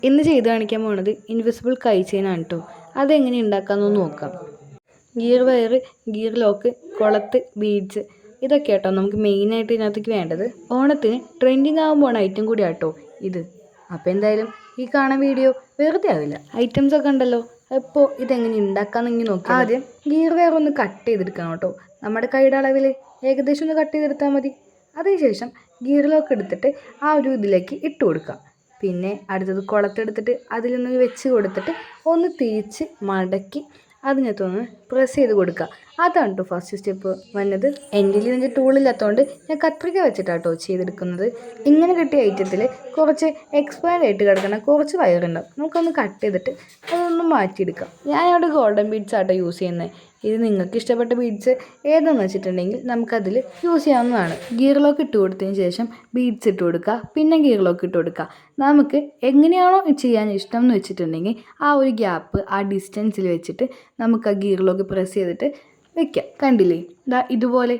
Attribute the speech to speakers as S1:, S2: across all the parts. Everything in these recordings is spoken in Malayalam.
S1: ഇന്ന് ചെയ്ത് കാണിക്കാൻ പോകുന്നത് ഇൻവിസിബിൾ കൈ ചെയിനാണ് കേട്ടോ. അതെങ്ങനെ ഉണ്ടാക്കാമെന്ന് നോക്കാം. ഗിയർ വയർ, ഗിയർ ലോക്ക്, കുളത്ത്, ബീഡ്സ് ഇതൊക്കെ കേട്ടോ നമുക്ക് മെയിനായിട്ട് ഇതിനകത്തേക്ക് വേണ്ടത്. ഓണത്തിന് ട്രെൻഡിങ് ആകാൻ പോകുന്ന ഐറ്റം കൂടിയാണ് കേട്ടോ ഇത്. അപ്പോൾ എന്തായാലും ഈ കാണാൻ വീഡിയോ വെറുതെ ആവില്ല. ഐറ്റംസ് ഒക്കെ ഉണ്ടല്ലോ. അപ്പോൾ ഇതെങ്ങനെ ഉണ്ടാക്കാമെന്നെങ്കിൽ നോക്കാം. ആദ്യം ഗിയർ വയർ ഒന്ന് കട്ട് ചെയ്തെടുക്കണം കേട്ടോ. നമ്മുടെ കൈയുടെ അളവിൽ ഏകദേശം ഒന്ന് കട്ട് ചെയ്തെടുത്താൽ മതി. അതിനുശേഷം ഗിയർ ലോക്ക് എടുത്തിട്ട് ആ ഒരു ഇതിലേക്ക് ഇട്ട് കൊടുക്കുക. പിന്നെ അടുത്തത് കുളത്തെടുത്തിട്ട് അതിലൊന്ന് വെച്ച് കൊടുത്തിട്ട് ഒന്ന് തിരിച്ച് മടക്കി അതിനകത്തൊന്ന് പ്രസ് ചെയ്ത് കൊടുക്കുക. അതാണ് കേട്ടോ ഫസ്റ്റ് സ്റ്റെപ്പ് വന്നത്. എൻ്റെ ഇതിൻ്റെ ടൂളില്ലാത്തതുകൊണ്ട് ഞാൻ കത്രിക വെച്ചിട്ടാട്ടോ ചെയ്തെടുക്കുന്നത്. ഇങ്ങനെ കിട്ടിയ ഐറ്റത്തിൽ കുറച്ച് എക്സ്പയർ ആയിട്ട് കിടക്കുന്ന കുറച്ച് വയറുണ്ടാവും. നമുക്കൊന്ന് കട്ട് ചെയ്തിട്ട് അതൊന്ന് മാറ്റിയെടുക്കാം. ഞാനിവിടെ ഗോൾഡൻ ബീഡ്സ് ആട്ടോ യൂസ് ചെയ്യുന്നത്. ഇത് നിങ്ങൾക്ക് ഇഷ്ടപ്പെട്ട ബീഡ്സ് ഏതെന്ന് വെച്ചിട്ടുണ്ടെങ്കിൽ നമുക്കതിൽ യൂസ് ചെയ്യാവുന്നതാണ്. ഗിയർ ലോക്ക് ഇട്ട് കൊടുത്തതിന് ശേഷം ബീഡ്സ് ഇട്ട് കൊടുക്കുക. പിന്നെ ഗിയർ ലോക്ക് ഇട്ട് കൊടുക്കുക. നമുക്ക് എങ്ങനെയാണോ ചെയ്യാൻ ഇഷ്ടം എന്ന് വെച്ചിട്ടുണ്ടെങ്കിൽ ആ ഒരു ഗ്യാപ്പ് ആ ഡിസ്റ്റൻസിൽ വെച്ചിട്ട് നമുക്ക് ആ ഗിയർ ലോക്ക് പ്രസ് ചെയ്തിട്ട് വെക്കാം. കണ്ടില്ലേ? ഇതുപോലെ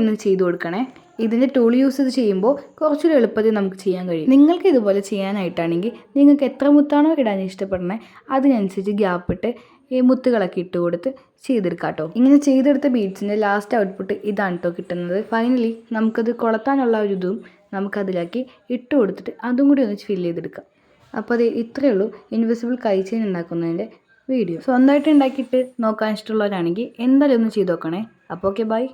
S1: ഒന്ന് ചെയ്ത് കൊടുക്കണേ. ഇതിൻ്റെ ടൂൾ യൂസ് ചെയ്ത് ചെയ്യുമ്പോൾ കുറച്ചൊരു എളുപ്പത്തിൽ നമുക്ക് ചെയ്യാൻ കഴിയും. നിങ്ങൾക്ക് ഇതുപോലെ ചെയ്യാനായിട്ടാണെങ്കിൽ നിങ്ങൾക്ക് എത്ര മുത്താണോ ഇടാൻ ഇഷ്ടപ്പെടണേ അതിനനുസരിച്ച് ഗ്യാപ്പിട്ട് ഈ മുത്തുകളൊക്കെ ഇട്ട് കൊടുത്ത് ചെയ്തെടുക്കാം കേട്ടോ. ഇങ്ങനെ ചെയ്തെടുത്ത ബീഡ്സിൻ്റെ ലാസ്റ്റ് ഔട്ട്പുട്ട് ഇതാണ് കേട്ടോ കിട്ടുന്നത്. ഫൈനലി നമുക്കത് കൊളത്താനുള്ള ഒരു ഇതും നമുക്കതിലാക്കി ഇട്ട് കൊടുത്തിട്ട് അതും കൂടി ഒന്ന് ഫില്ല് ചെയ്തെടുക്കാം. അപ്പോൾ അത് ഇത്രയേ ഉള്ളൂ ഇൻവിസിബിൾ കൈ ചെയിൻ ഉണ്ടാക്കുന്നതിൻ്റെ വീഡിയോ. സ്വന്തമായിട്ട് ഉണ്ടാക്കിയിട്ട് നോക്കാൻ ഇഷ്ടമുള്ളവരാണെങ്കിൽ എന്തായാലും ഒന്ന് ചെയ്ത് നോക്കണേ. അപ്പോൾ ഓക്കെ, ബൈ.